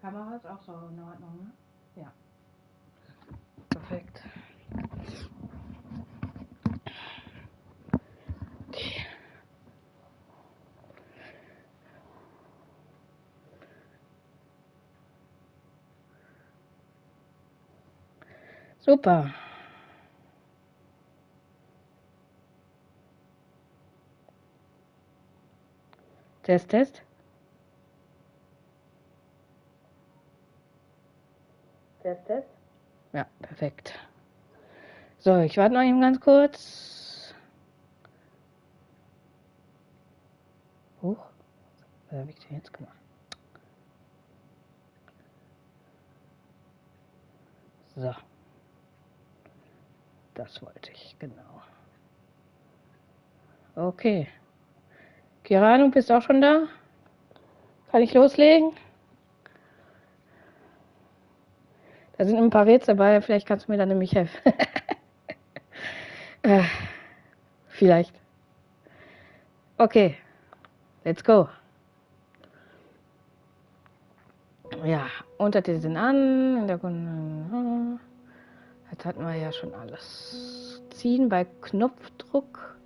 Kamera ist auch so in Ordnung, ne? Ja. Perfekt. Okay. Super. Test, Test. Test, Test. Ja, perfekt. So, ich warte noch eben ganz kurz. Huch. Was habe ich denn jetzt gemacht? So. Das wollte ich, genau. Okay. Kira, du bist auch schon da? Kann ich loslegen? Da sind ein paar Rätsel dabei, vielleicht kannst du mir dann nämlich helfen. Vielleicht. Okay, let's go. Ja, Untertitel sind an. Hintergrund. Jetzt hatten wir ja schon alles. Ziehen bei Knopfdruck.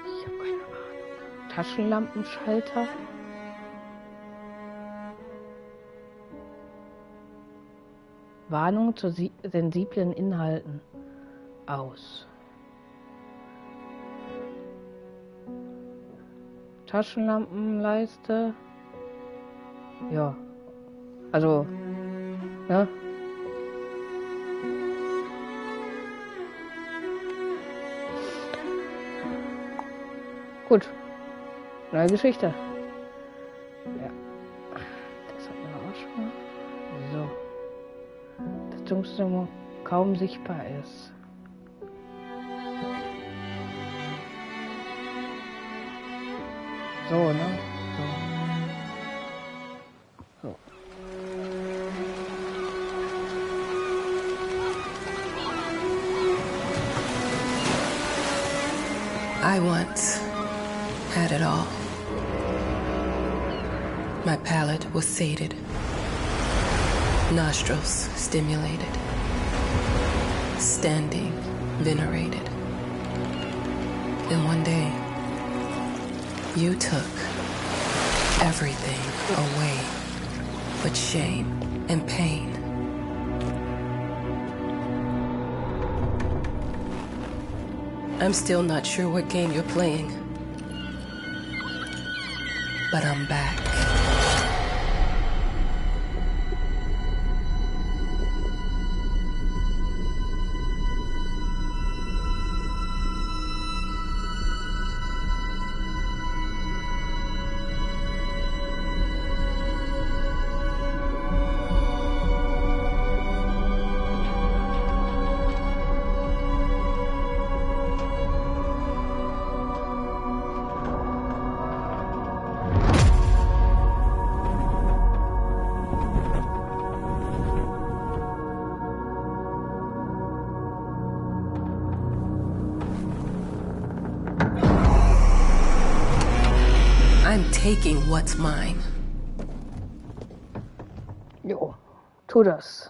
Ich habe keine Ahnung. Taschenlampenschalter. Warnung zu sensiblen Inhalten aus. Taschenlampenleiste. Ja. Also, ne? Gut. Neue Geschichte. Ja. Das hatten wir auch schon mal. So. Das Dunkelste kaum sichtbar ist. So, ne? So. I once had it all. My palate was sated, nostrils stimulated, standing venerated. And one day, you took everything away but shame and pain. I'm still not sure what game you're playing, but I'm back. I'm taking what's mine. Jo, tu das.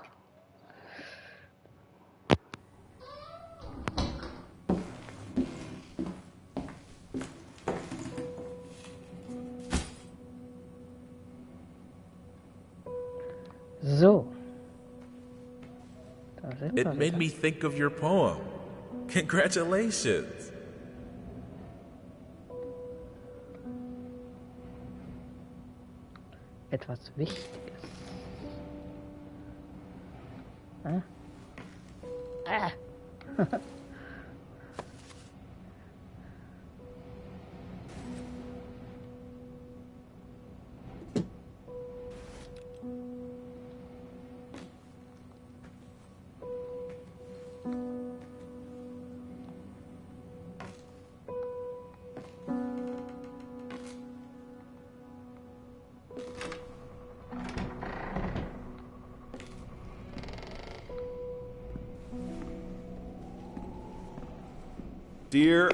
So. It made me think of your poem. Congratulations. Etwas Wichtiges. Ah. Ah. Dear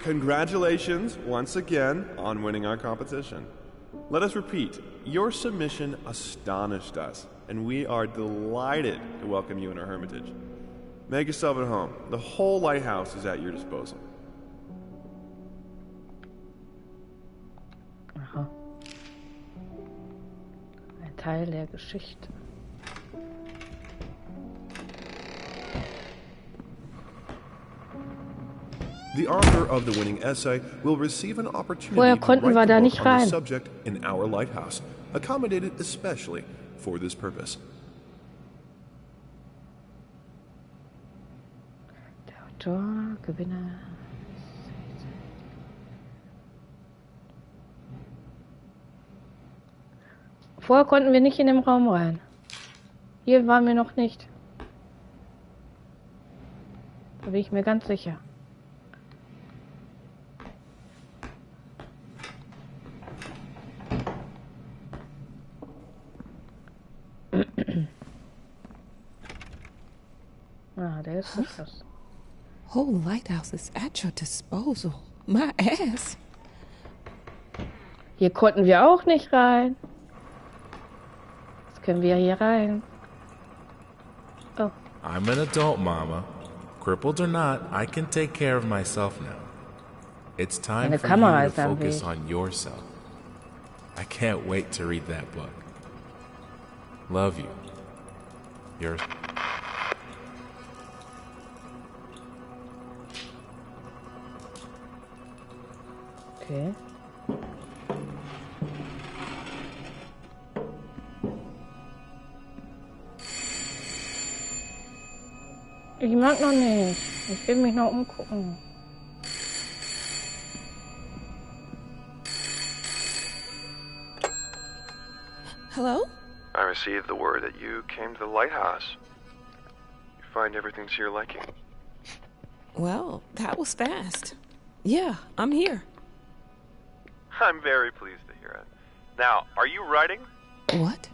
Congratulations once again on winning our competition. Let us repeat, your submission astonished us, and we are delighted to welcome you in our hermitage. Make yourself at home. The whole lighthouse is at your disposal. Aha. Ein Teil der Geschichte. The author of the winning essay will receive an opportunity Woher to konnten wir write the da book nicht on the rein? subject in our lighthouse, accommodated especially for this purpose. Der Autor, Gewinner. Vorher konnten wir nicht in den Raum rein. Hier waren wir noch nicht. Da bin ich mir ganz sicher. Ah, der ist verschlossen. Whole lighthouse is at your disposal. My ass. Hier konnten wir auch nicht rein. Jetzt können wir hier rein. Oh, I'm an adult, Mama. Crippled or not, I can take care of myself now. It's time Meine for Kamera you ist to am focus Weg. on yourself. I can't wait to read that book. Love you. Yours. okay. Ich mag noch nicht. Ich will mich noch umgucken. Hello? I received the word that you came to the lighthouse. You find everything to your liking. Well, that was fast. Yeah, I'm here. I'm very pleased to hear it. Now, are you writing? What?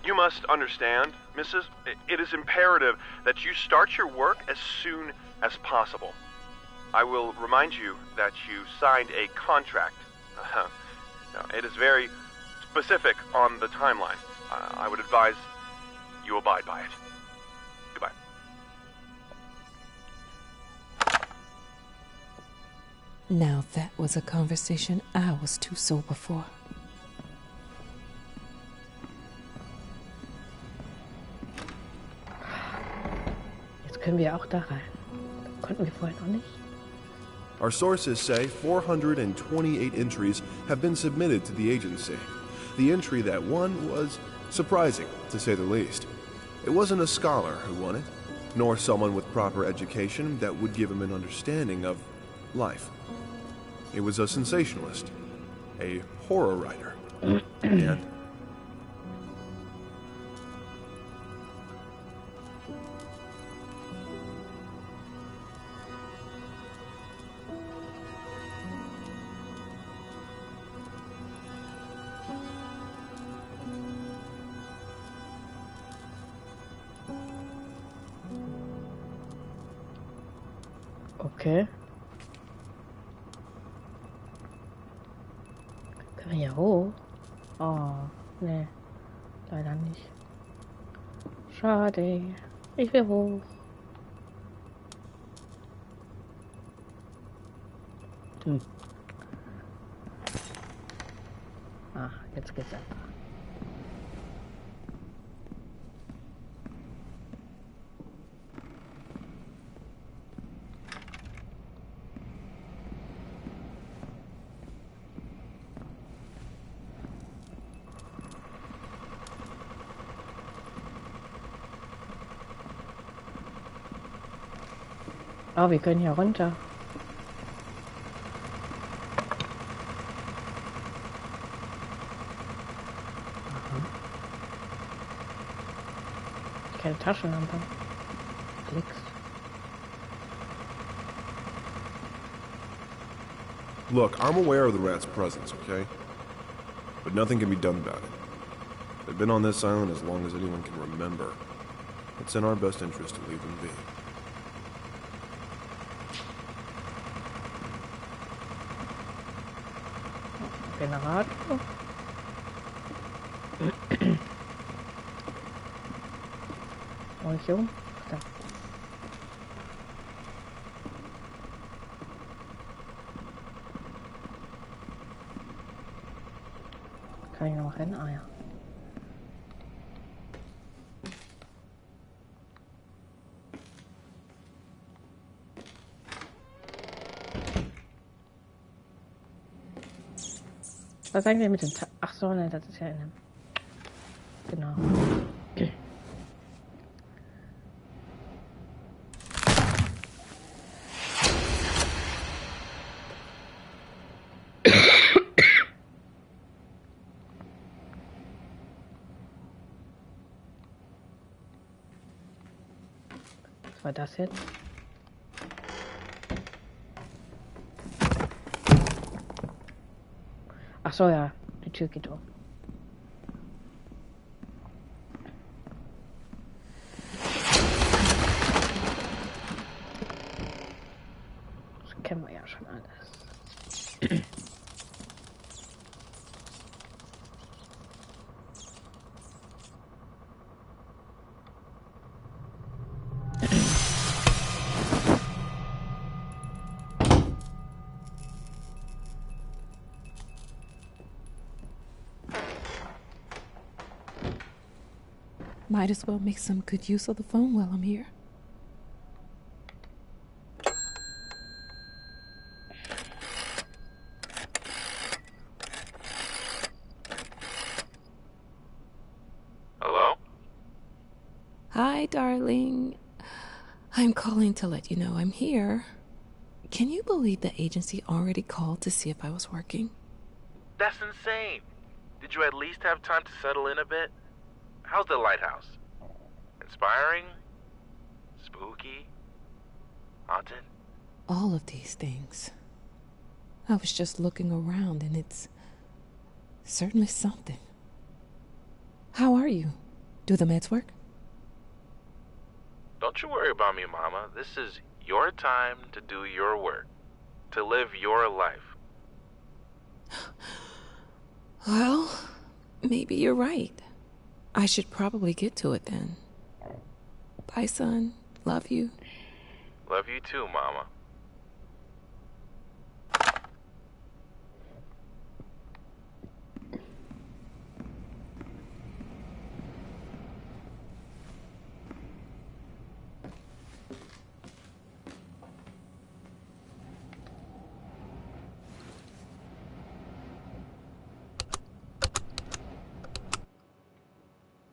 You must understand, Mrs. It is imperative that you start your work as soon as possible. I will remind you that you signed a contract. Now, it is very specific on the timeline. I would advise you abide by it. Goodbye. Now that was a conversation I was too sober for. Jetzt können wir auch da rein. Das konnten wir vorher noch nicht. Our sources say 428 entries have been submitted to the agency. The entry that won was surprising, to say the least. It wasn't a scholar who won it, nor someone with proper education that would give him an understanding of life. It was a sensationalist, a horror writer, and Okay. Können wir hier hoch? Oh, nee. Leider nicht. Schade. Ich will hoch. Ach, jetzt geht's einfach. Oh, wir können hier runter. Keine Taschenlampe. Nix. look, I'm aware of the rat's presence, okay? But nothing can be done about it. They've been on this island as long as anyone can remember. It's in our best interest to leave them be. Generator. Und hier rum. Da. Kann ich noch rennen? Ah ja. Was eigentlich mit dem Ach so, ne, das ist ja in dem. Genau. Was war das jetzt? Ach so, ja, die Tür geht auf. Das kennen wir ja schon alles. Might as well make some good use of the phone while I'm here. Hello? Hi, darling. I'm calling to let you know I'm here. Can you believe the agency already called to see if I was working? That's insane. Did you at least have time to settle in a bit? How's the lighthouse? Inspiring? Spooky? Haunted? All of these things. I was just looking around and it's certainly something. How are you? Do the meds work? Don't you worry about me, Mama. This is your time to do your work. To live your life. Well, maybe you're right. I should probably get to it then. Bye, son. Love you. Love you too, Mama.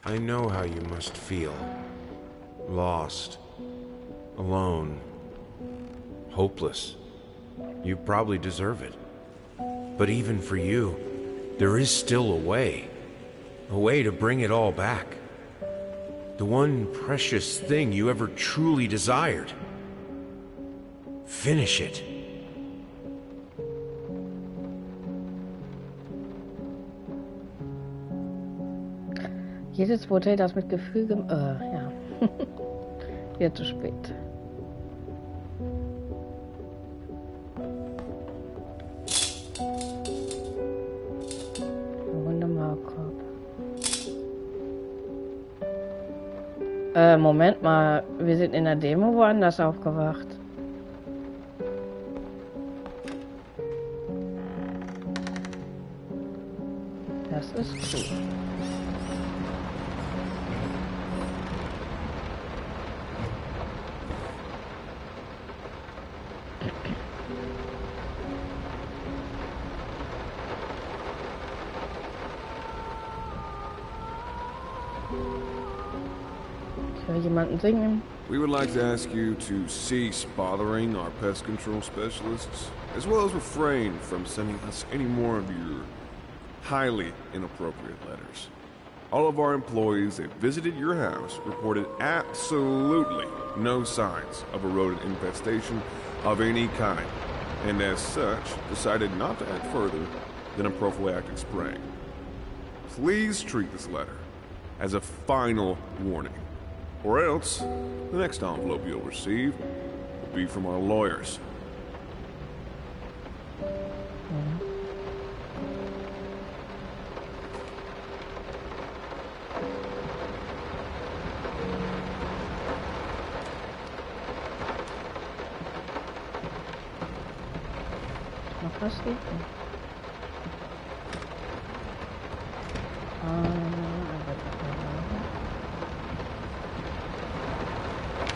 I know how you must feel. Lost. Alone. Hopeless. You probably deserve it. But even for you, there is still a way. A way to bring it all back. The one precious thing you ever truly desired. Finish it. Jedes Hotel, das mit Gefühl ja. Wieder zu spät. Wundermarkorb. Moment mal, wir sind in der Demo woanders aufgewacht. Das ist cool. Jemanden singen. We would like to ask you to cease bothering our pest control specialists, as well as refrain from sending us any more of your highly inappropriate letters. All of our employees that visited your house reported absolutely no signs of a rodent infestation of any kind, and as such, decided not to add further than a prophylactic spraying. Please treat this letter as a final warning. Or else, the next envelope you'll receive will be from our lawyers. Noch was geht?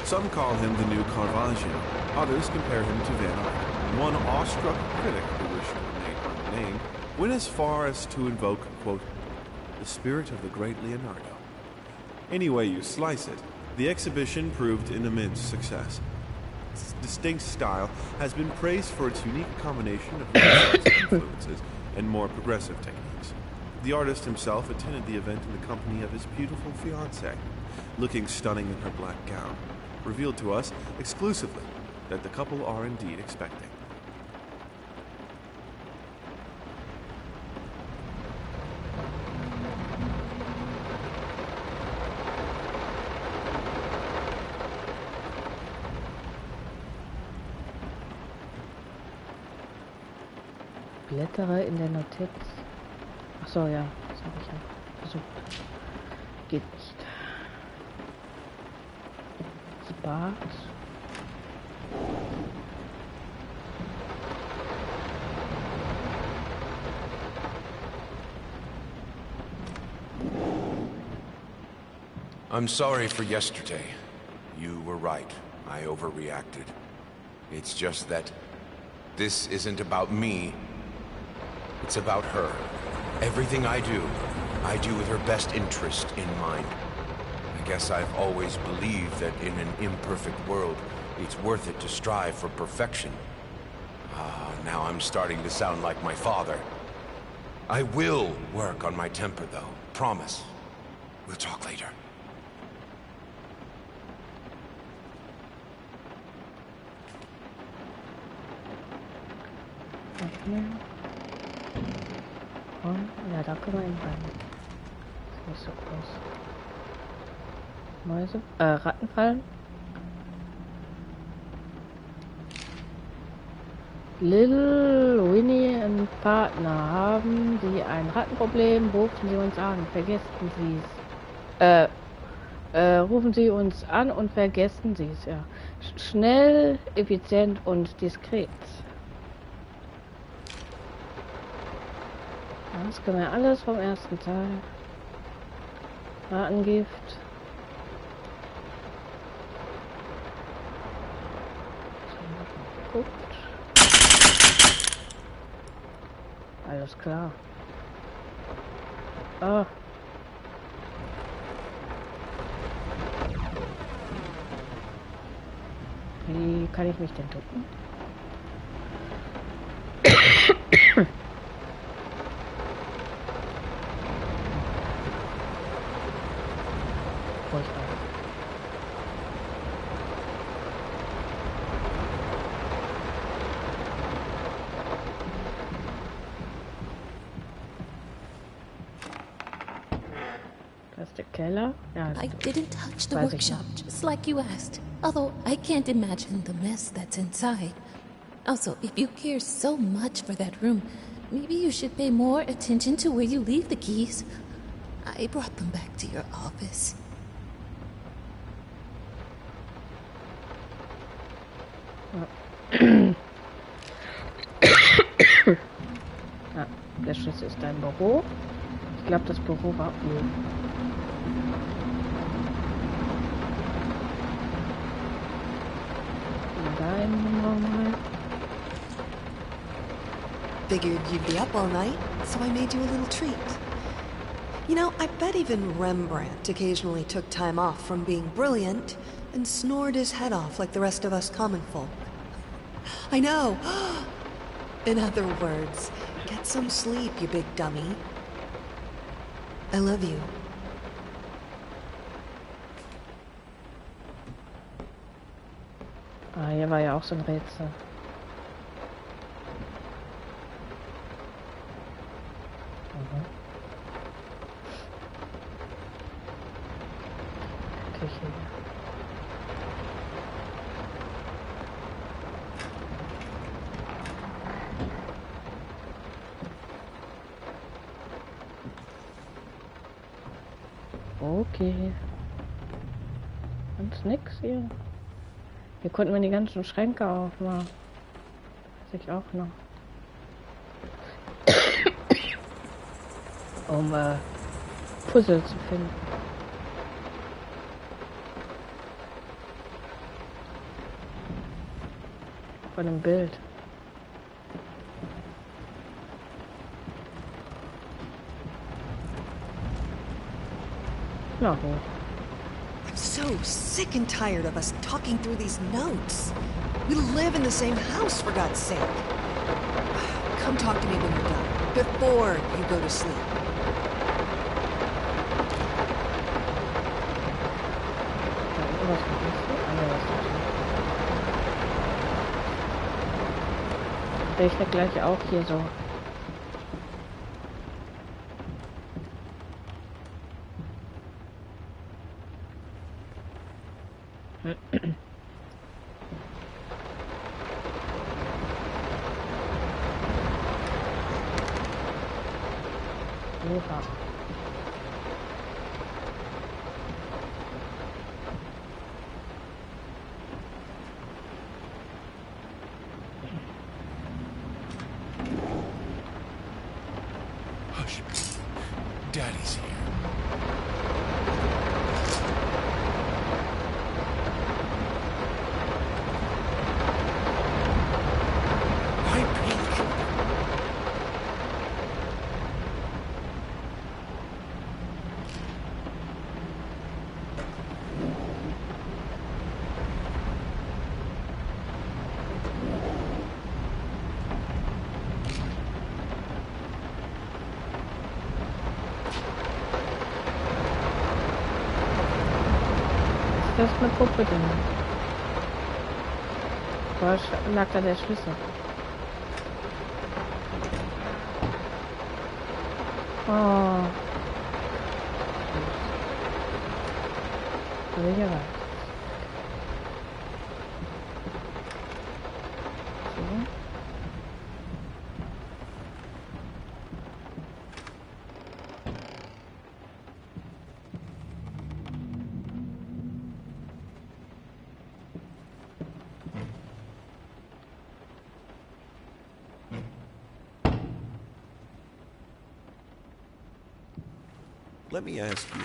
Some call him the new Caravaggio. Others compare him to Van Eyck. One awestruck critic who wished to remain unnamed went as far as to invoke, quote, the spirit of the great Leonardo. Any way you slice it, the exhibition proved an immense success. Its distinct style has been praised for its unique combination of Renaissance influences and more progressive techniques. The artist himself attended the event in the company of his beautiful fiancée, looking stunning in her black gown, revealed to us exclusively that the couple are indeed expecting. Blättere in der Notiz. Ach so, ja, das habe ich ja versucht. Geht nicht. Bad. I'm sorry for yesterday. You were right. I overreacted. It's just that this isn't about me. It's about her. Everything I do with her best interest in mind. I guess I've always believed that in an imperfect world, it's worth it to strive for perfection. Now I'm starting to sound like my father. I will work on my temper, though. Promise. We'll talk later. Okay. Und, ja, da können wir ihn rein. Ist nicht so groß. Mäuse, Rattenfallen. Little Winnie und Partner, haben Sie ein Rattenproblem, rufen Sie uns an, vergessen Sie es. Rufen Sie uns an und vergessen Sie es, ja. Schnell, effizient und diskret. Das können wir alles vom ersten Teil. Rattengift. Guckt. Alles klar. Ah. Wie kann ich mich denn ducken? Keller? Ja, I didn't touch the workshop, just like you asked. Although I can't imagine the mess that's inside. Also, if you care so much for that room, maybe you should pay more attention to where you leave the keys. I brought them back to your office. Ja, der Schlüssel ist dein Büro. Ich glaube, das Büro war oben. Figured you'd be up all night, so I made you a little treat. You know, I bet even Rembrandt occasionally took time off from being brilliant and snored his head off like the rest of us common folk. I know! In other words, get some sleep, you big dummy. I love you. Ah, hier war ja auch so ein Rätsel. Küche. Okay. Sonst nix hier. Hier konnten wir die ganzen Schränke aufmachen. Weiß ich auch noch. um Puzzle zu finden. Von dem Bild. Na hoch. I'm so sick and tired of us talking through these notes. We live in the same house, for God's sake. Come talk to me when you're done, before you go to sleep. Was vergessen? Ah, ne, das ist ich gleich auch hier so. Oha. Hush. Daddy's here. Why pink? Das ist eine Puppe drin. Wo lag da der Schlüssel? Oh. Soll ich hier rein? So. Let me ask you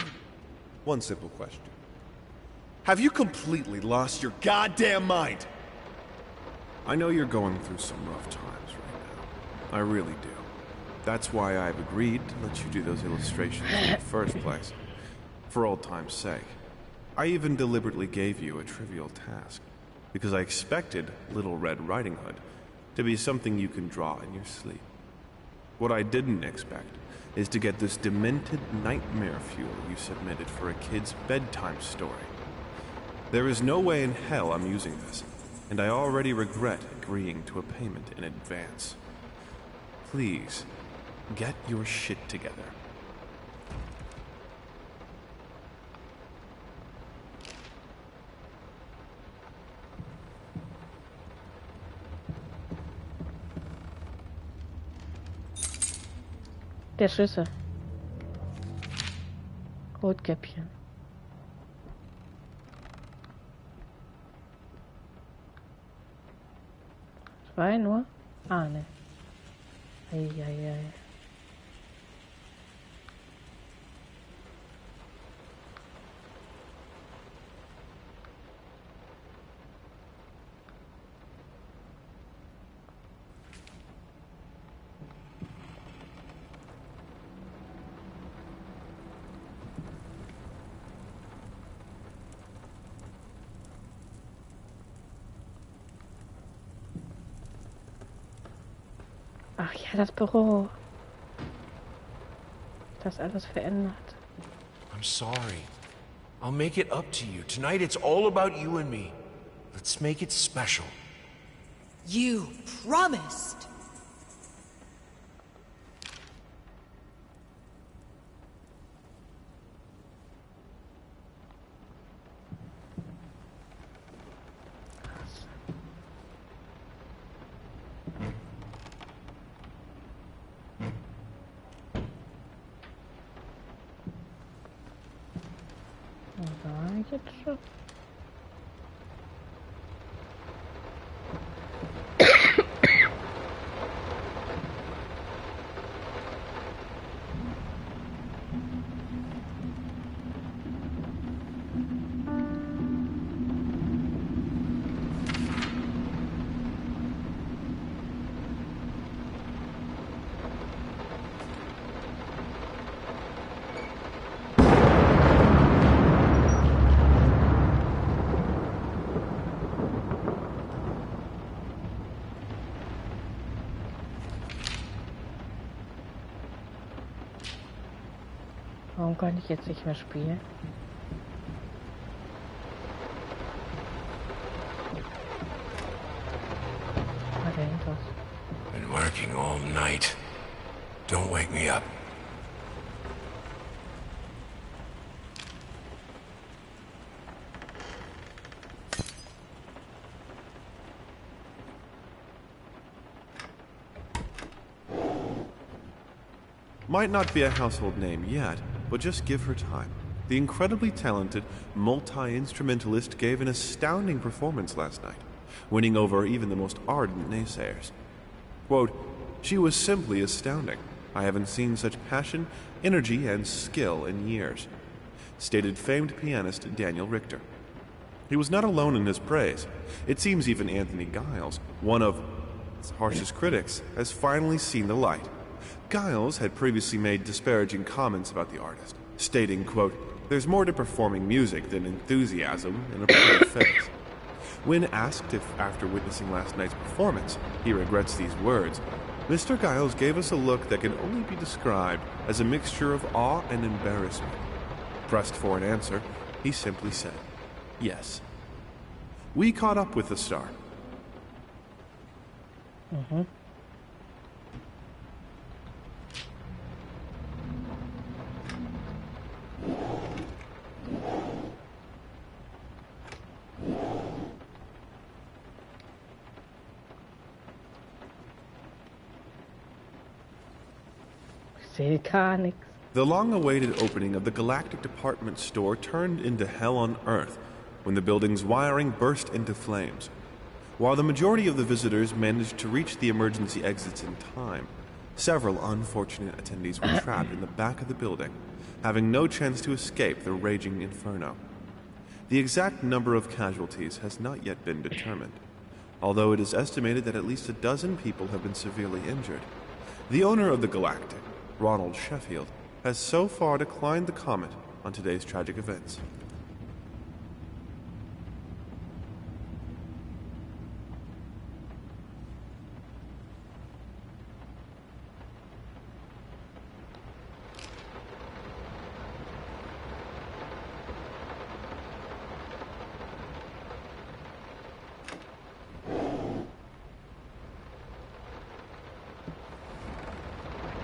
one simple question. Have you completely lost your goddamn mind? I know you're going through some rough times right now. I really do. That's why I've agreed to let you do those illustrations in the first place. For old time's sake. I even deliberately gave you a trivial task, because I expected Little Red Riding Hood to be something you can draw in your sleep. What I didn't expect is to get this demented nightmare fuel you submitted for a kid's bedtime story. There is no way in hell I'm using this, and I already regret agreeing to a payment in advance. Please, get your shit together. Der Schlüssel. Rotkäppchen. Zwei nur? Ah, ne. Eieiei. Ach ja, das Büro. Das alles verändert. I'm sorry. I'll make it up to you. Tonight it's all about you and me. Let's make it special. You promised! Jetzt schon. Warum kann ich jetzt nicht mehr spielen? Ah, dahinter. Been working all night. Don't wake me up. Might not be a household name yet, but just give her time. The incredibly talented multi-instrumentalist gave an astounding performance last night, winning over even the most ardent naysayers. Quote, "She was simply astounding. I haven't seen such passion, energy, and skill in years," stated famed pianist Daniel Richter. He was not alone in his praise. It seems even Anthony Giles, one of its harshest critics, has finally seen the light. Giles had previously made disparaging comments about the artist, stating, quote, "There's more to performing music than enthusiasm in a pretty face." When asked if, after witnessing last night's performance, he regrets these words, Mr. Giles gave us a look that can only be described as a mixture of awe and embarrassment. Pressed for an answer, he simply said, "Yes." We caught up with the star. Ich sehe gar nichts. The long-awaited opening of the Galactic Department Store turned into hell on Earth when the building's wiring burst into flames. While the majority of the visitors managed to reach the emergency exits in time, several unfortunate attendees were trapped in the back of the building, having no chance to escape the raging inferno. The exact number of casualties has not yet been determined, although it is estimated that at least a dozen people have been severely injured. The owner of the Galactic, Ronald Sheffield, has so far declined the comment on today's tragic events.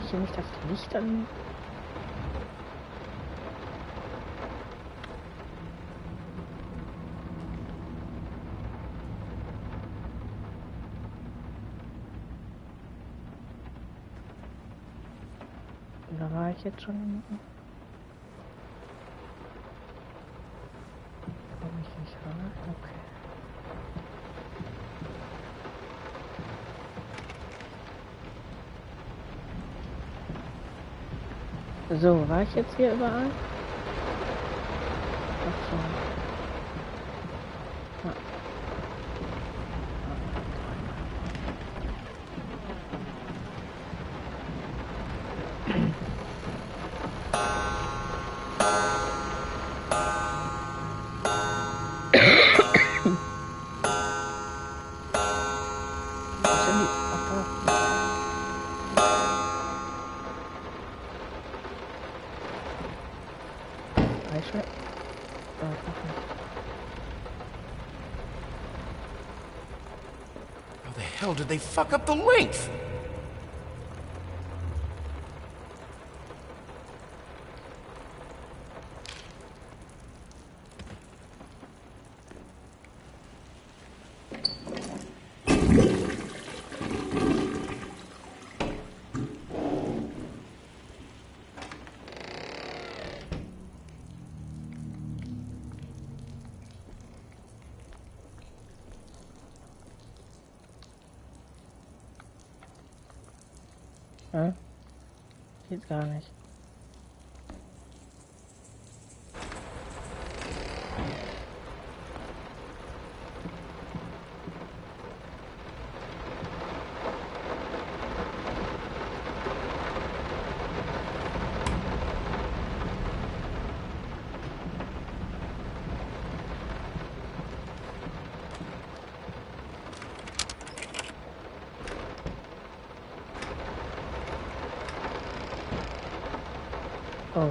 Ich hier nicht das Licht an. Da war ich jetzt schon. Komm ich nicht rein? Okay. So, war ich jetzt hier überall? Ach so. Ja. Wo sind die? Ach, da. Eiche? Da ist noch nicht. How the hell did they fuck up the length? Ja? Geht gar nicht. Oh, ja, ja.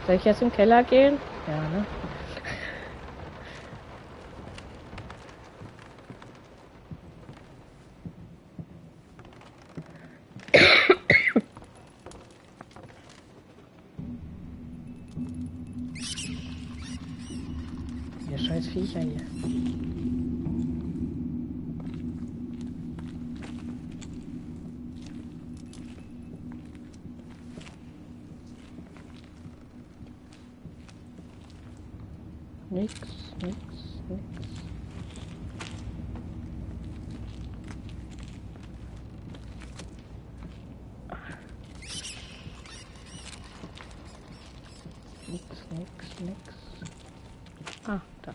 Soll ich jetzt im Keller gehen? Ja, ne? Ihr scheiß Viecher hier. Nix, nix, nix. Nix. Ah, da.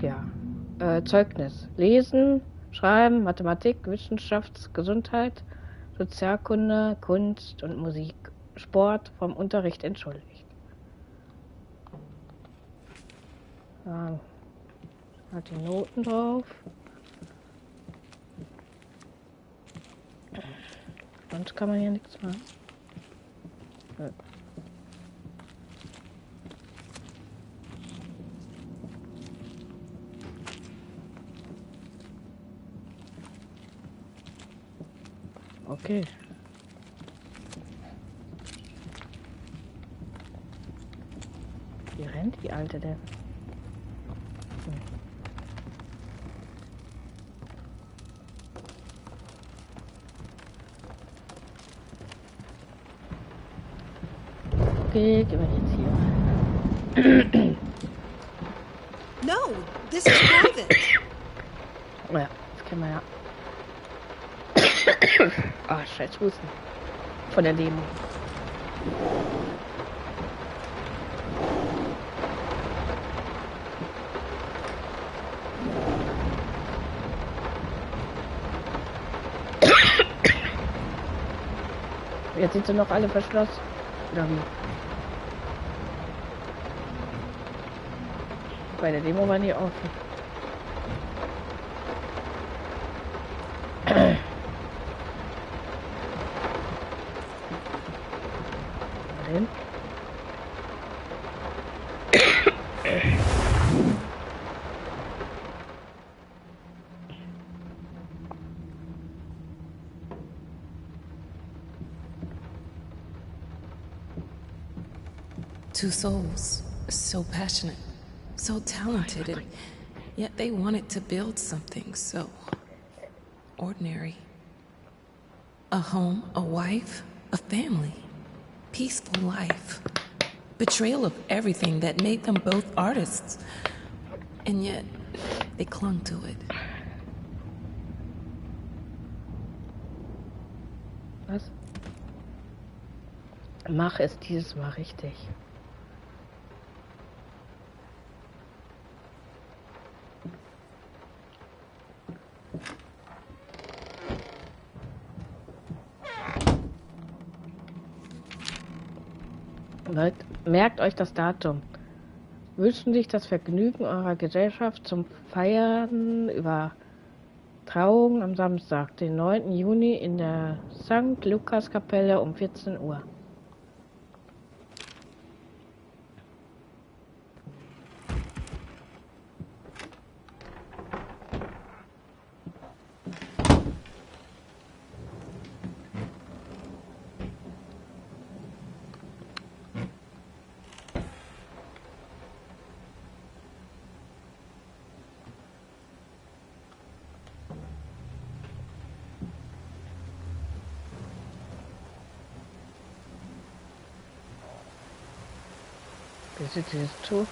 Ja. Zeugnis. Lesen, Schreiben, Mathematik, Wissenschafts-, Gesundheit, Sozialkunde, Kunst und Musik. Sport vom Unterricht entschuldigt. Hat die Noten drauf. Sonst kann man hier nichts machen. Okay. Wie rennt die Alte denn? Okay, gehen wir jetzt hier. No, this is private. Oh ja, das kennen wir ja. Ah, scheiß Husten. Von der Demo. Jetzt sind sie noch alle verschlossen. Oder wie? Bei der Demo waren die offen. Wohin? Two souls, so passionate, so talented, and yet they wanted to build something so ordinary. A home, a wife, a family, peaceful life. Betrayal of everything that made them both artists, and yet they clung to it. Was? Mach es dieses Mal richtig. Leute, merkt euch das Datum. Wünschen sich das Vergnügen eurer Gesellschaft zum Feiern über Trauung am Samstag, den 9. Juni in der St. Lukas-Kapelle um 14 Uhr. Visitors too.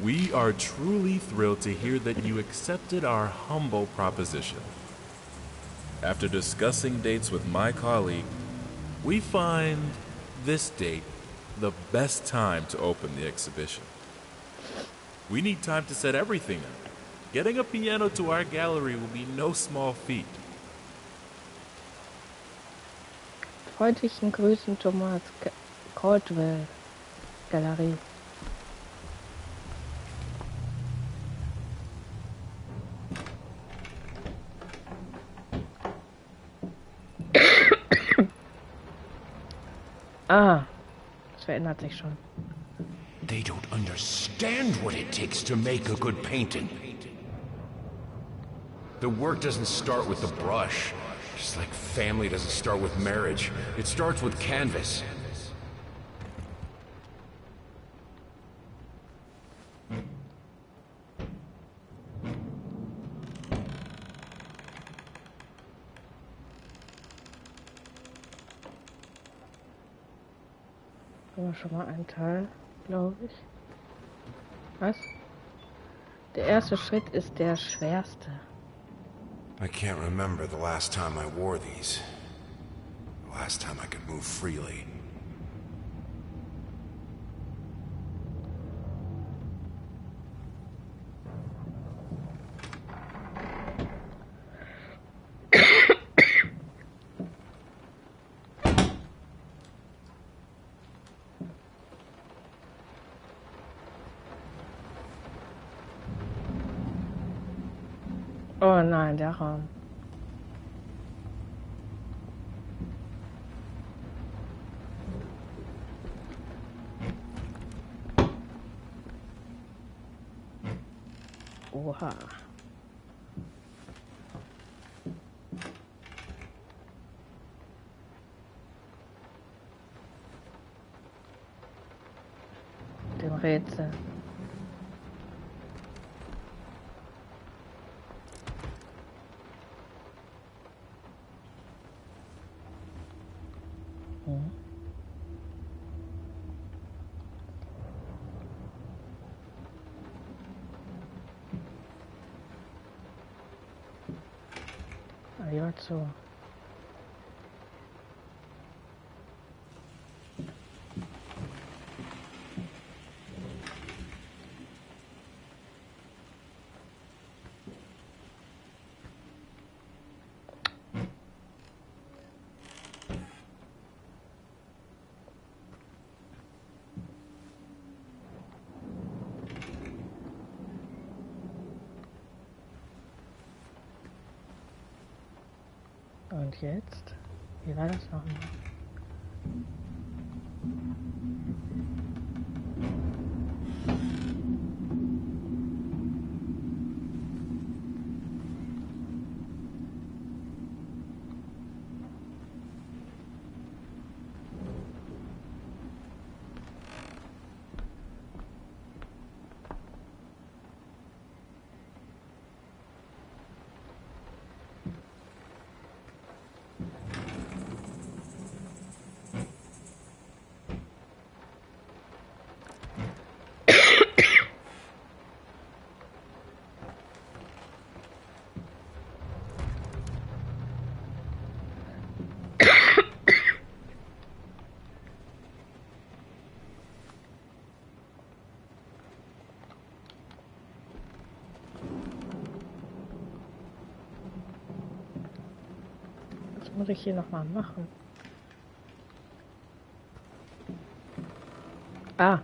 We are truly thrilled to hear that you accepted our humble proposition. After discussing dates with my colleague, we find this date the best time to open the exhibition. We need time to set everything up. Getting a piano to our gallery will be no small feat. Freundlichen Grüßen, Thomas Caldwell, Galerie. Ah, das verändert sich schon. They don't understand what it takes to make a good painting. The work doesn't start with the brush. Just like family doesn't start with marriage. It starts with canvas. Haben wir schon mal einen Teil, glaube ich. Was? Der erste Schritt ist der schwerste. I can't remember the last time I wore these. The last time I could move freely. Oh nein, der Raum. Oha. Dem Rätsel. Ja, so. Und jetzt? Wie war das nochmal? Was muss ich hier nochmal machen? Ah.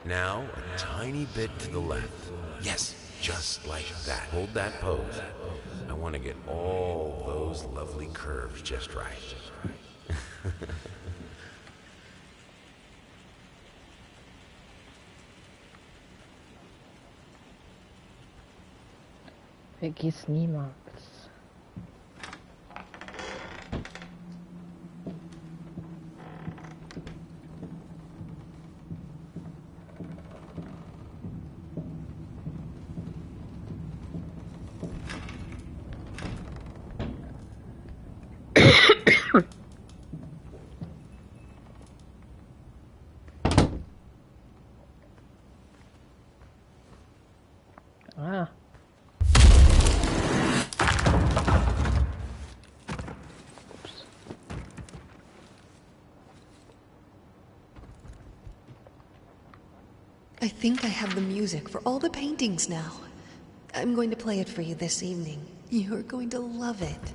Now, a tiny bit to the left. Yes, just like that. Hold that pose. I want to get all those lovely curves just right. Vergiss niemals. Ah. Ups. I think I have the music for all the paintings now. I'm going to play it for you this evening. You're going to love it.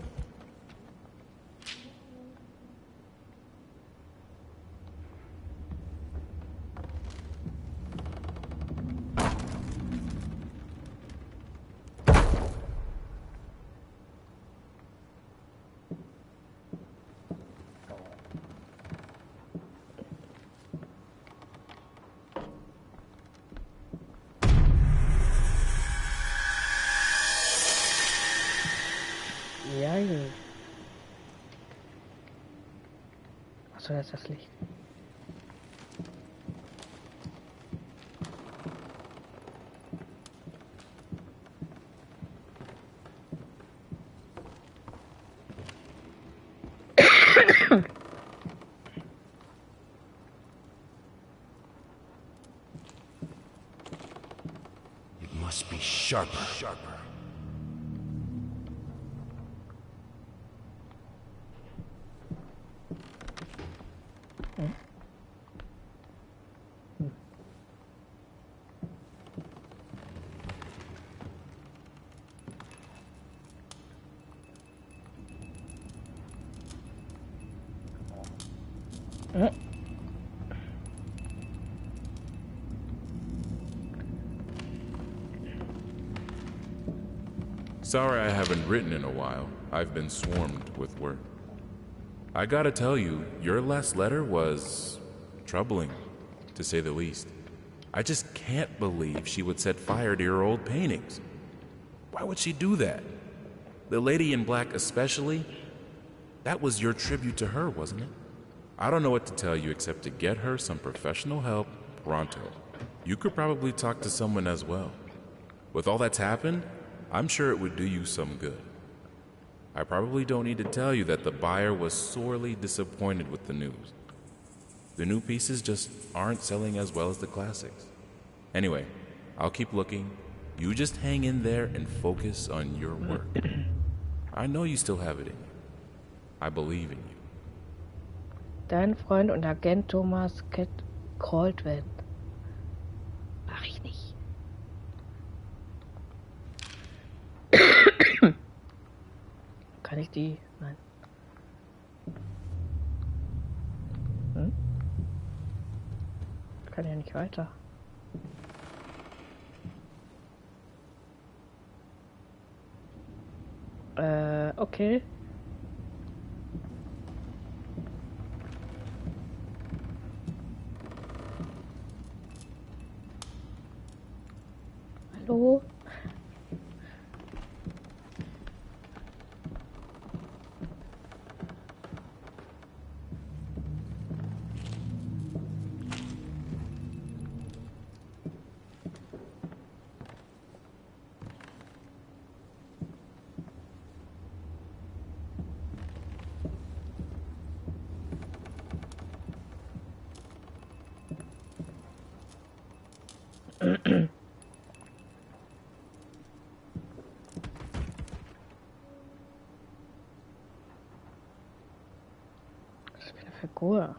hell. Achso, das ist das Licht. It must be sharper. Sorry I haven't written in a while. I've been swarmed with work. I gotta tell you, your last letter was troubling, to say the least. I just can't believe she would set fire to your old paintings. Why would she do that? The lady in black especially? That was your tribute to her, wasn't it? I don't know what to tell you except to get her some professional help pronto. You could probably talk to someone as well. With all that's happened, I'm sure it would do you some good. I probably don't need to tell you that the buyer was sorely disappointed with the news. The new pieces just aren't selling as well as the classics. Anyway, I'll keep looking. You just hang in there and focus on your work. I know you still have it in you. I believe in you. Dein Freund und Agent Thomas Caldwell. Mach ich nicht. Kann ich die? Nein. Kann ja nicht weiter. Okay. Hallo? Was für eine Figur.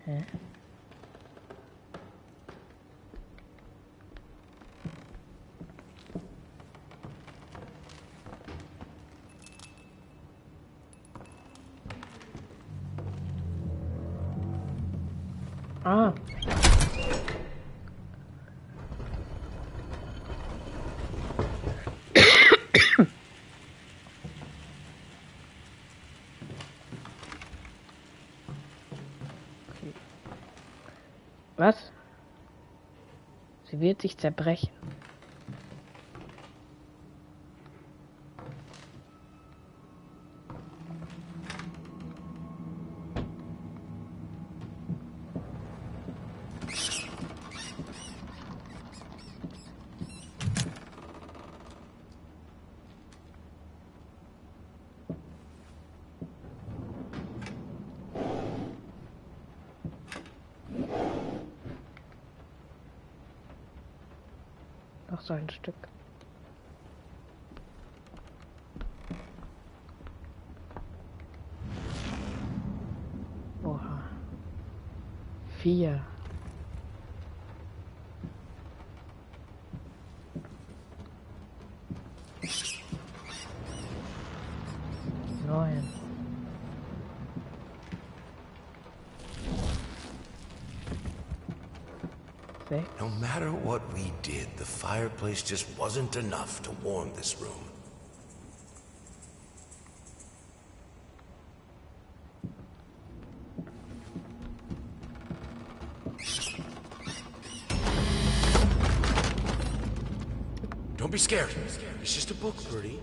Hä? Ah. Was? Sie wird sich zerbrechen. Noch so ein Stück. Oha. 4. Neun. No matter what we did, the fireplace just wasn't enough to warm this room. Don't be scared. It's just a book, Birdie.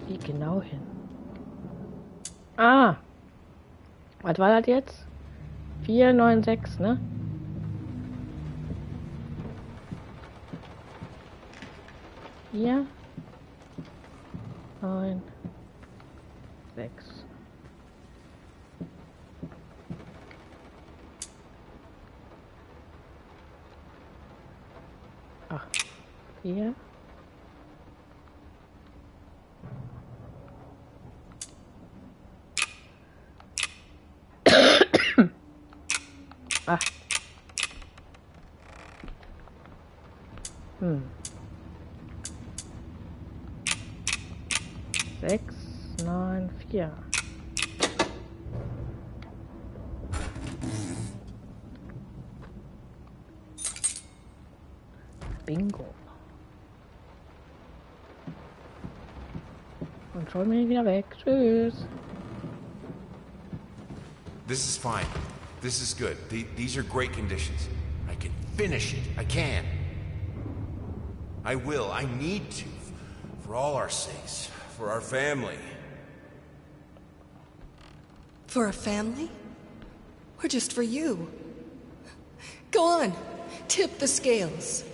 Wie genau hin? Ah! Was war das jetzt? 496, ne? Hier. 9, 6. Ach, 4. Ach. 6, 9, 4. Bingo. Und schon bin ich wieder weg. Tschüss. This is fine. This is good. These are great conditions. I can finish it. I can. I will. I need to. For all our sakes. For our family. For a family? Or just for you? Go on. Tip the scales.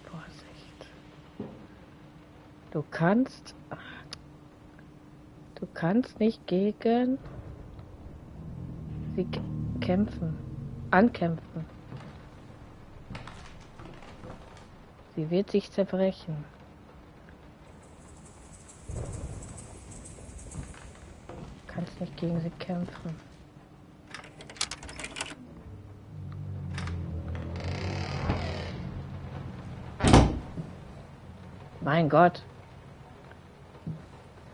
Vorsicht. Du kannst nicht gegen sie ankämpfen. Sie wird sich zerbrechen. Du kannst nicht gegen sie kämpfen. Mein Gott.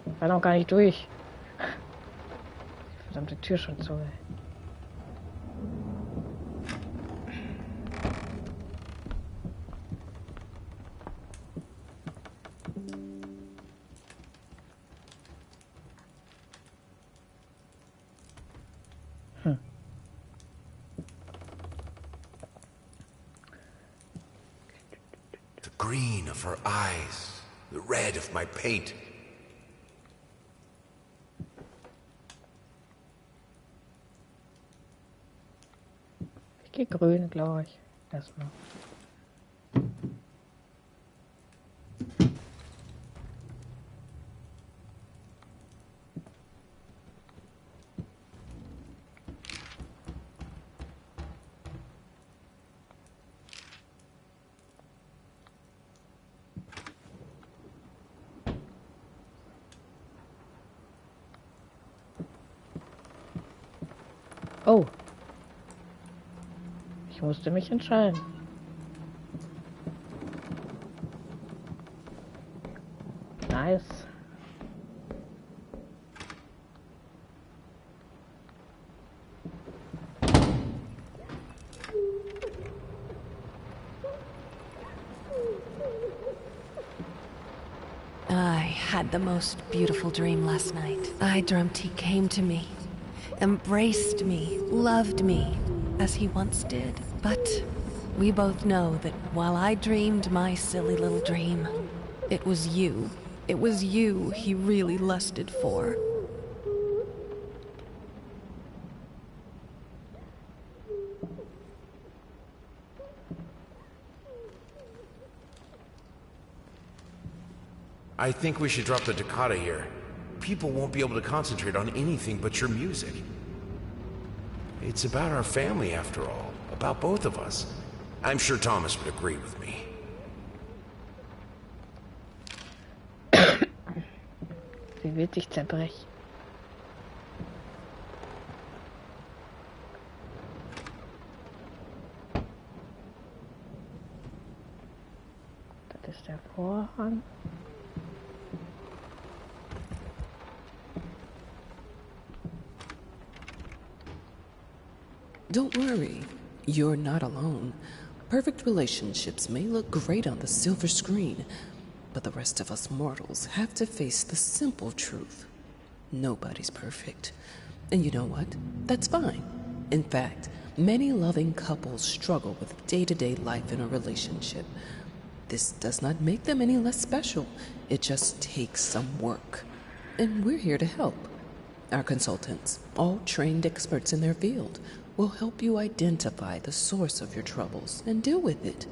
Ich war noch gar nicht durch. Die verdammte Tür schon zu. The green of her eyes, the red of my paint. Ich gehe grün, glaube ich. Erstmal. Oh. Ich musste mich entscheiden. Nice. I had the most beautiful dream last night. I dreamt he came to me, embraced me, loved me, as he once did. But we both know that while I dreamed my silly little dream, it was you. It was you he really lusted for. I think we should drop the toccata here. People won't be able to concentrate on anything but your music. It's about our family, after all. About both of us. I'm sure Thomas would agree with me. Sie wird sich zerbrechen. Das ist der Vorhang. Don't worry, you're not alone. Perfect relationships may look great on the silver screen, but the rest of us mortals have to face the simple truth. Nobody's perfect. And you know what? That's fine. In fact, many loving couples struggle with day-to-day life in a relationship. This does not make them any less special. It just takes some work. And we're here to help. Our consultants, all trained experts in their field, will help you identify the source of your troubles and deal with it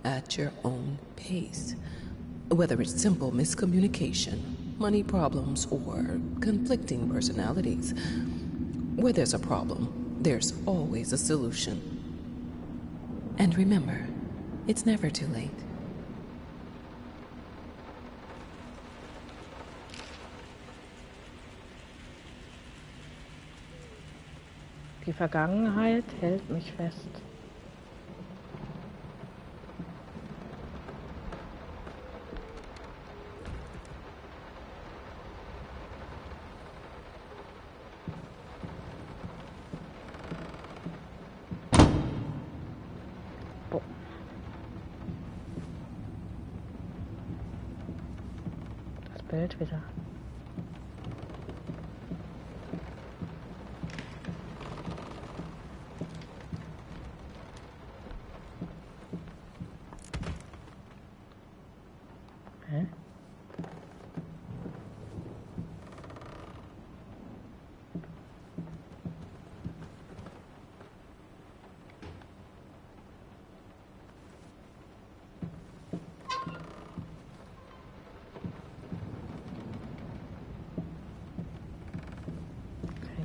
at your own pace. Whether it's simple miscommunication, money problems, or conflicting personalities, where there's a problem, there's always a solution. And remember, it's never too late. Die Vergangenheit hält mich fest. Oh. Das Bild wieder.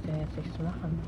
Jetzt nichts machen.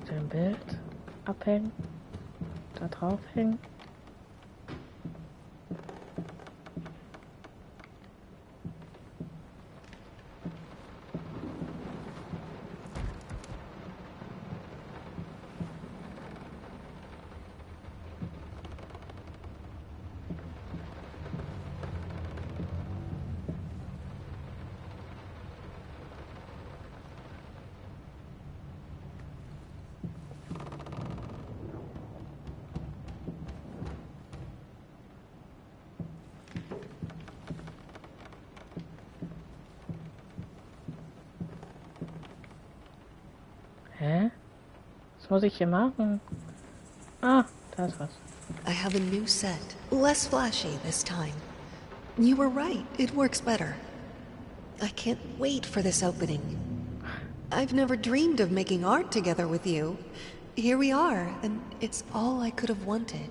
Den Bild abhängen, da drauf hängen. Hä? Was muss ich hier machen? Ah, da ist was. I have a new set. Less flashy this time. You were right, it works better. I can't wait for this opening. I've never dreamed of making art together with you. Here we are, and it's all I could have wanted.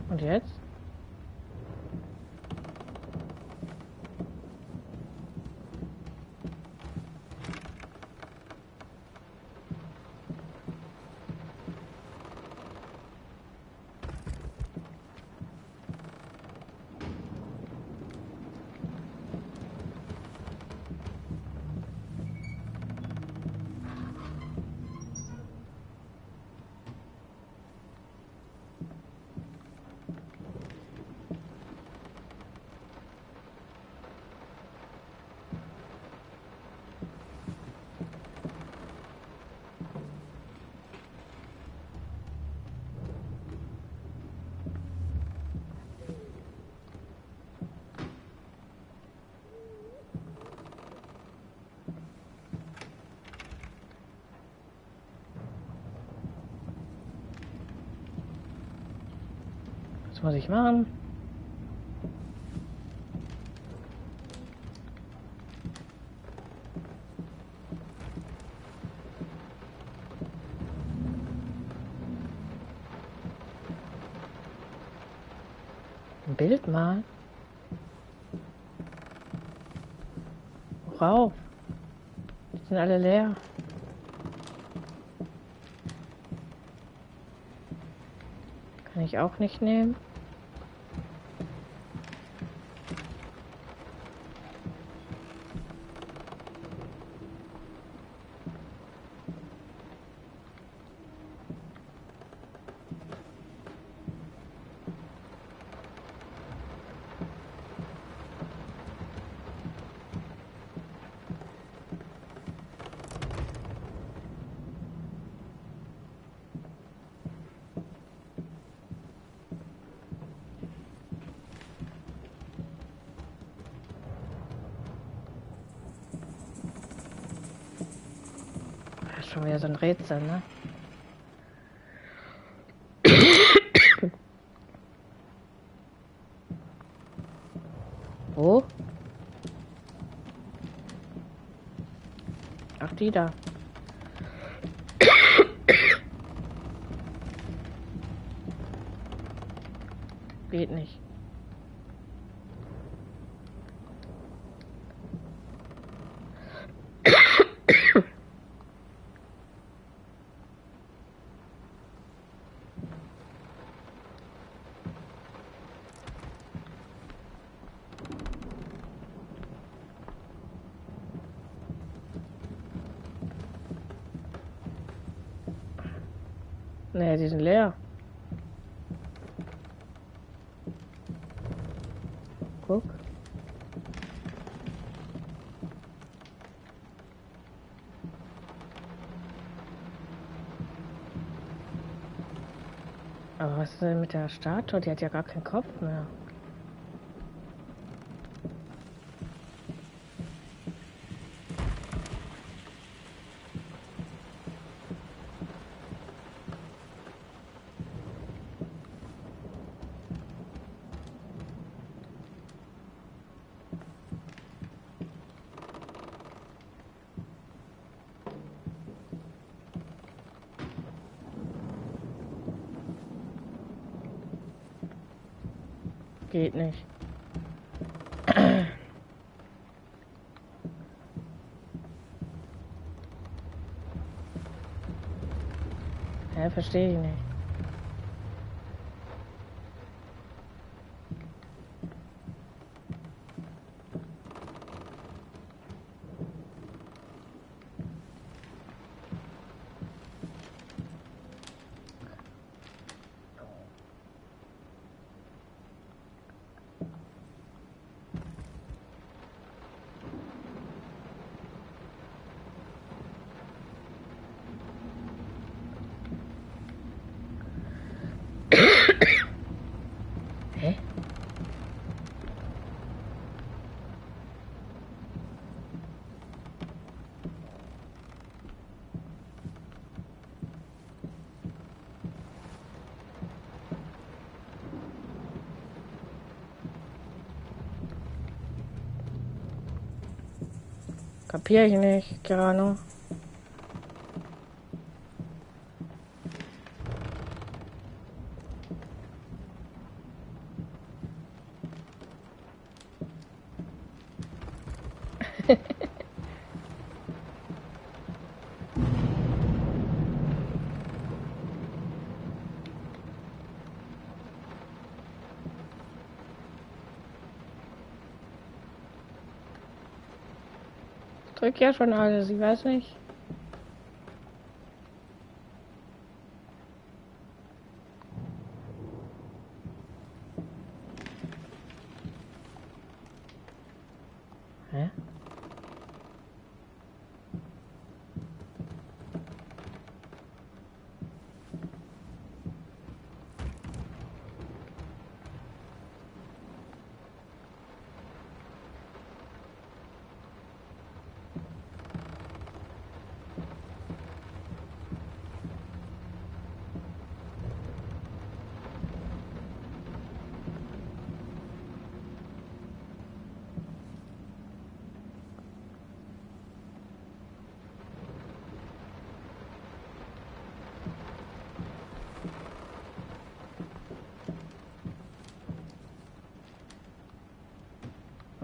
Und jetzt? Was muss ich machen? Ein Bild malen? Worauf? Die sind alle leer. Kann ich auch nicht nehmen. Das ist schon wieder so ein Rätsel, ne? Wo? Ach, die da. Geht nicht. Nee, die sind leer. Guck. Aber was ist denn mit der Statue? Die hat ja gar keinen Kopf mehr. Geht nicht. Ja, verstehe ich nicht. Hä? Kapiere ich nicht, keine Ahnung. Ich drück ja schon alles, ich weiß nicht. Hä?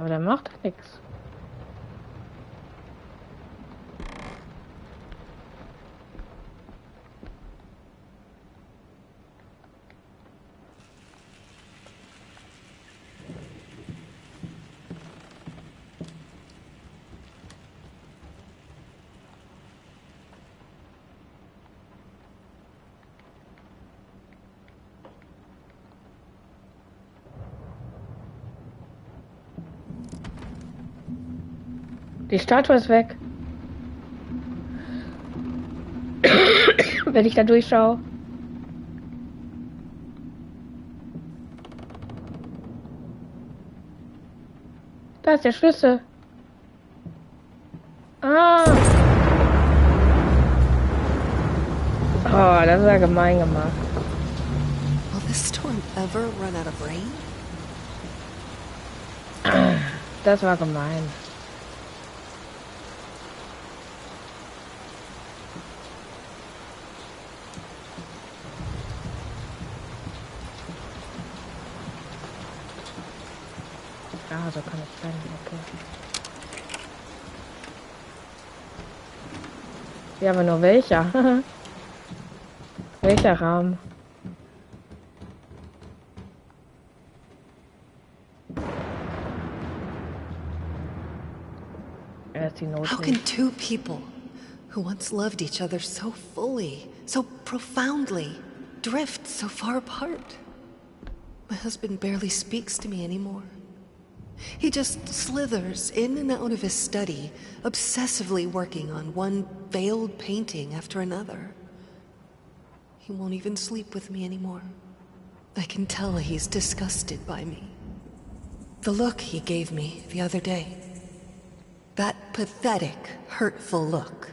Aber der macht nichts. Die Statue ist weg. Wenn ich da durchschaue. Da ist der Schlüssel. Ah. Oh, das war gemein gemacht. Will this storm ever run out of rain? Das war gemein. Ah, so kann es sein. Okay. Ja, aber nur welcher? Welcher Rahmen? Er ist die Not. How can two people who once loved each other so fully, so profoundly, drift so far apart? My husband barely speaks to me anymore. He just slithers in and out of his study, obsessively working on one failed painting after another. He won't even sleep with me anymore. I can tell he's disgusted by me. The look he gave me the other day. That pathetic, hurtful look.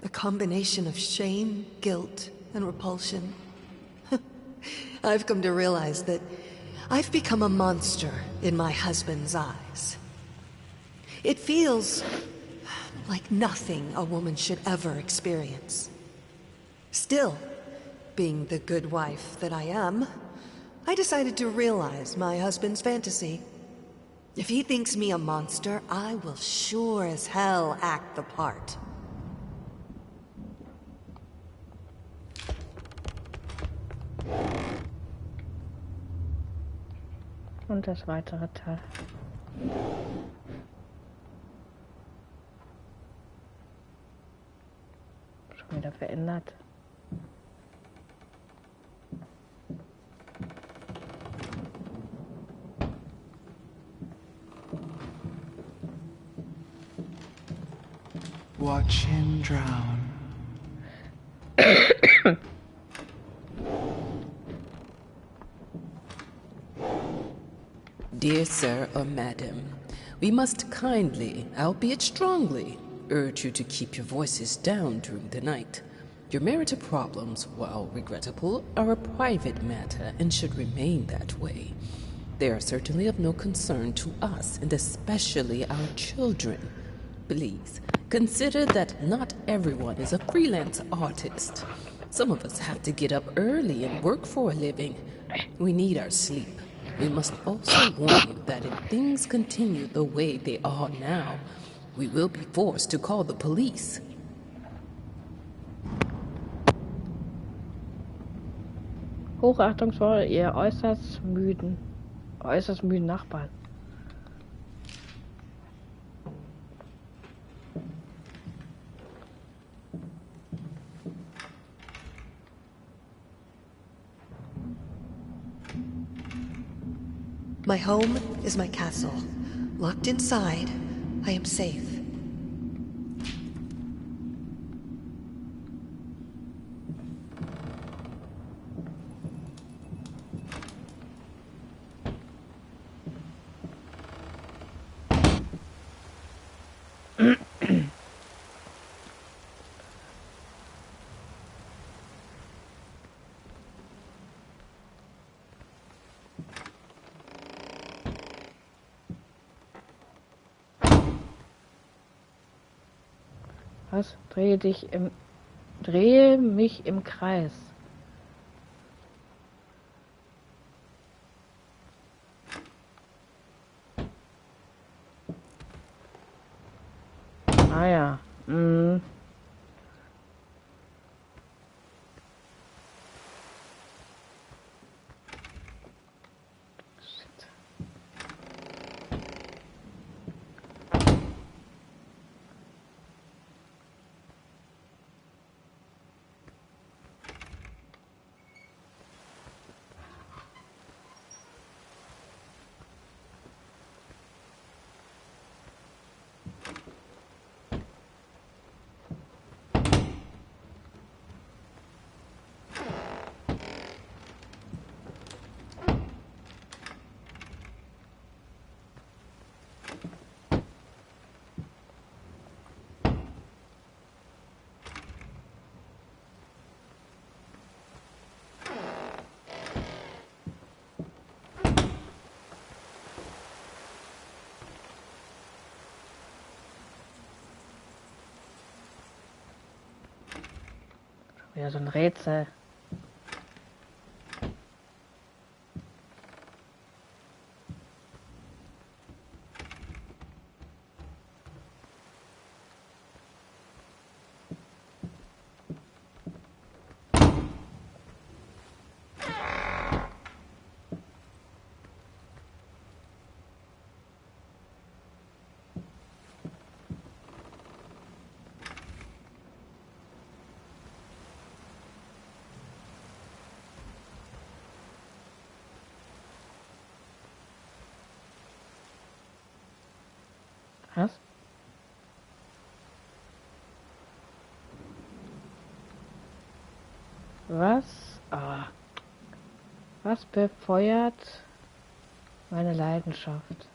A combination of shame, guilt, and repulsion. I've come to realize that I've become a monster in my husband's eyes. It feels like nothing a woman should ever experience. Still, being the good wife that I am, I decided to realize my husband's fantasy. If he thinks me a monster, I will sure as hell act the part. Und das weitere Teil. Schon wieder verändert. Watch him drown. Dear sir or madam, we must kindly, albeit strongly, urge you to keep your voices down during the night. Your marital problems, while regrettable, are a private matter and should remain that way. They are certainly of no concern to us, and especially our children. Please, consider that not everyone is a freelance artist. Some of us have to get up early and work for a living. We need our sleep. We must also warn you that if things continue the way they are now, we will be forced to call the police. Hochachtungsvoll, ihr äußerst müden Nachbarn. My home is my castle. Locked inside, I am safe. Was? Drehe mich im Kreis. Ah ja. Mhm. Wieder so ein Rätsel. Was? Was? Ah. Was befeuert meine Leidenschaft?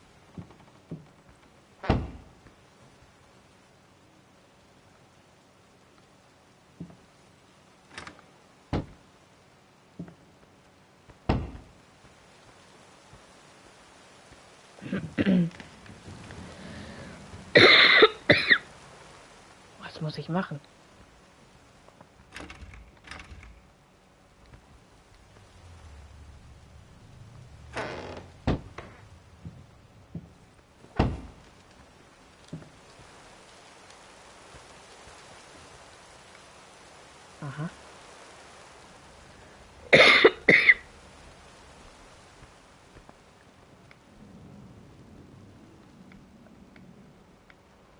Was muss ich machen? Aha.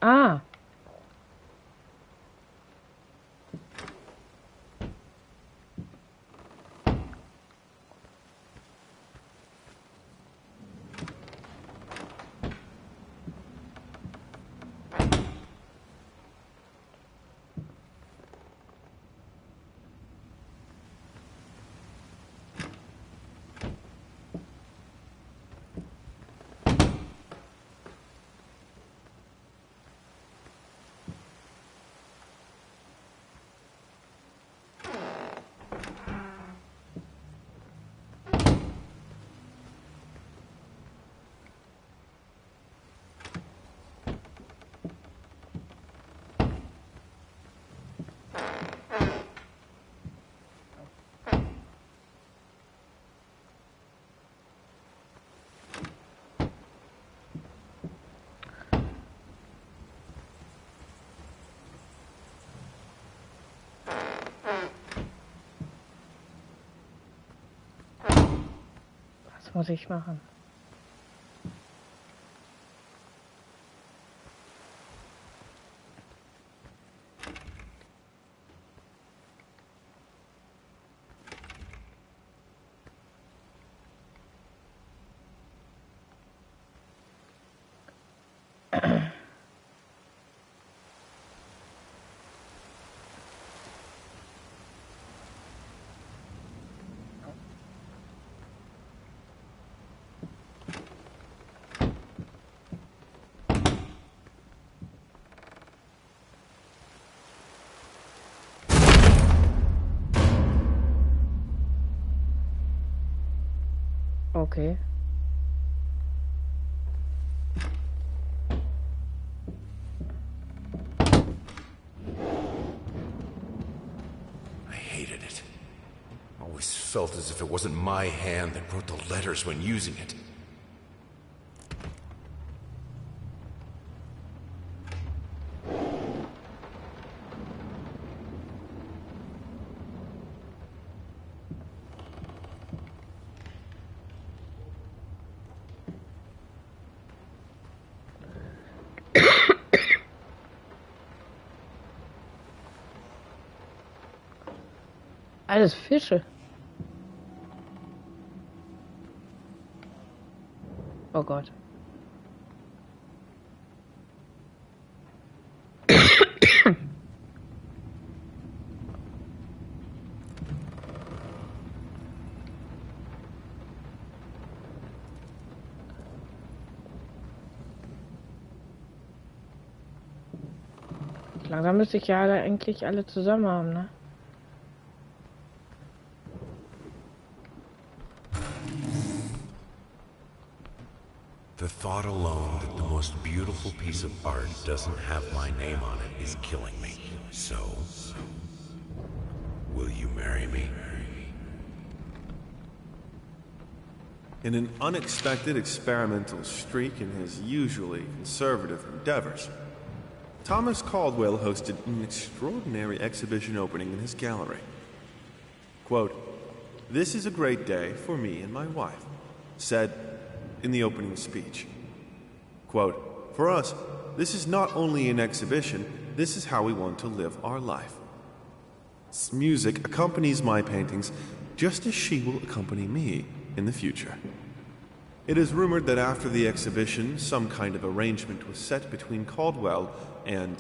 Ah. Was muss ich machen? Okay. I hated it. Always felt as if it wasn't my hand that wrote the letters when using it. alles Fische. Oh Gott. Langsam müsste ich ja eigentlich alle zusammen haben, ne? The thought alone that the most beautiful piece of art doesn't have my name on it is killing me. So, will you marry me? In an unexpected experimental streak in his usually conservative endeavors, Thomas Caldwell hosted an extraordinary exhibition opening in his gallery. Quote, "This is a great day for me and my wife," said in the opening speech. Quote, "For us, this is not only an exhibition, this is how we want to live our life. Music accompanies my paintings just as she will accompany me in the future." It is rumored that after the exhibition, some kind of arrangement was set between Caldwell and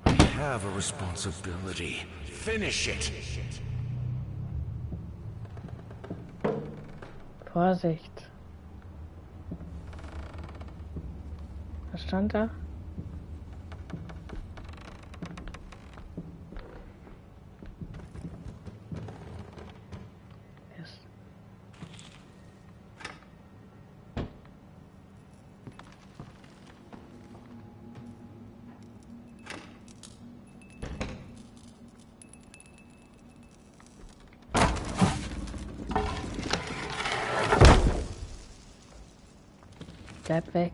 I have a responsibility. Finish it! Vorsicht. Was stand da? Yes. Bleib weg.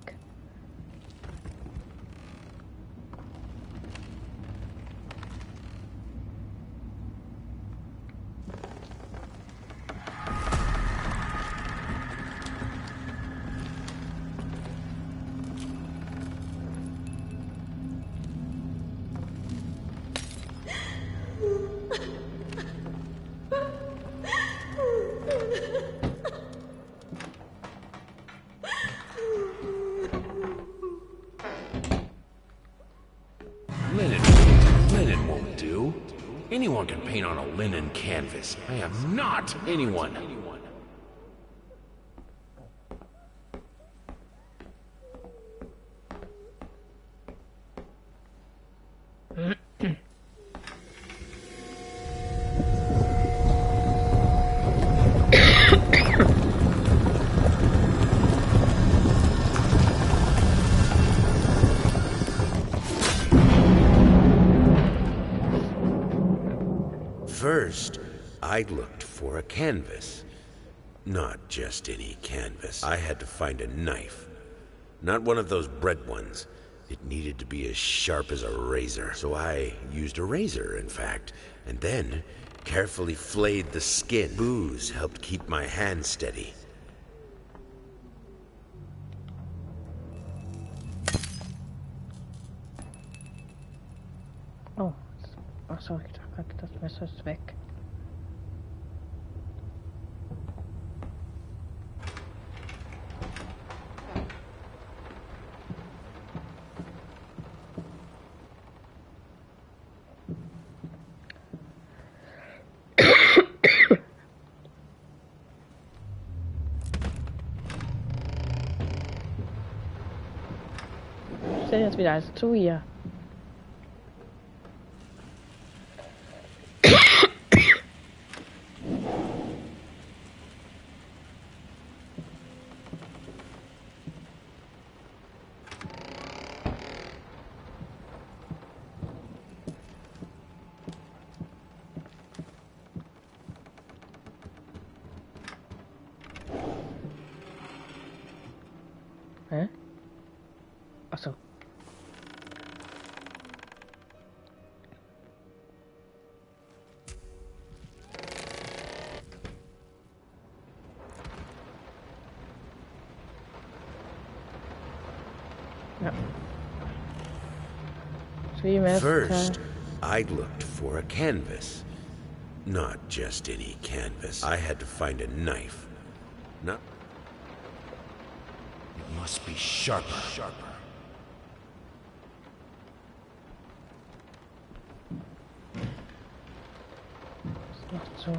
Linen won't do. Anyone can paint on a linen canvas. I am not anyone. First, I looked for a canvas. Not just any canvas. I had to find a knife. Not one of those bread ones. It needed to be as sharp as a razor. So I used a razor, in fact, and then carefully flayed the skin. Booze helped keep my hand steady. Oh, ach so, ich dachte gerade, das Messer ist weg. Ich stelle jetzt wieder alles zu hier. Hä? Achso. Ja. First, I looked for a canvas. Not just any canvas. I had to find a knife. Not... It must be sharper. Macht so.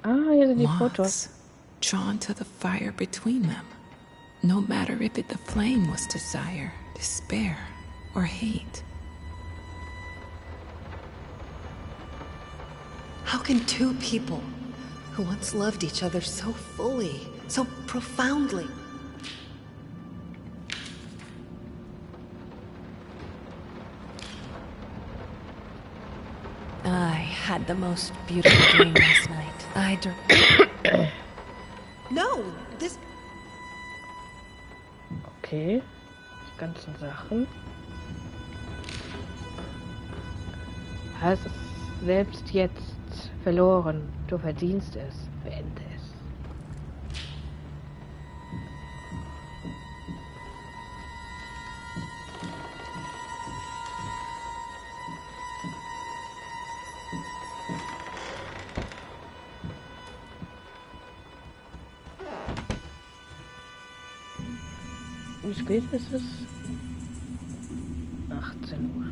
Ah, hier sind die Fotos. Moths drawn to the fire between them. No matter if the flame was desire, despair, or hate. How can two people who once loved each other so fully, so profoundly, I had the most beautiful dream last night. No, this... Okay. Die ganzen Sachen. Hast es selbst jetzt verloren. Du verdienst es. Beende es. Wie spät ist es? 18 Uhr.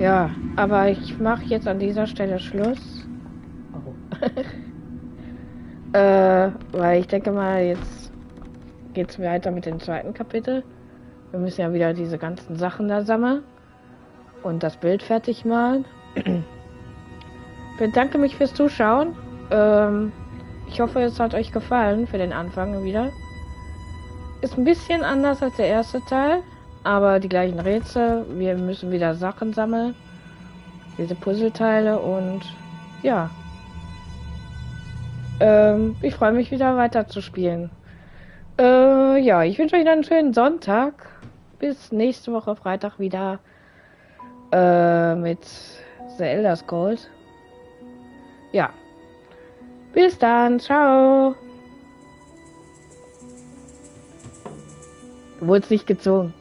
Ja, aber ich mache jetzt an dieser Stelle Schluss. Oh. Weil ich denke mal, jetzt geht's weiter mit dem zweiten Kapitel. Wir müssen ja wieder diese ganzen Sachen da sammeln und das Bild fertig malen. Ich bedanke mich fürs Zuschauen. Ich hoffe, es hat euch gefallen für den Anfang wieder. Ist ein bisschen anders als der erste Teil, aber die gleichen Rätsel. Wir müssen wieder Sachen sammeln, diese Puzzleteile und ja. Ich freue mich wieder weiter zu spielen. Ja, ich wünsche euch noch einen schönen Sonntag. Bis nächste Woche Freitag wieder mit The Elder Scrolls. Ja. Bis dann. Ciao. Du wurdest nicht gezogen.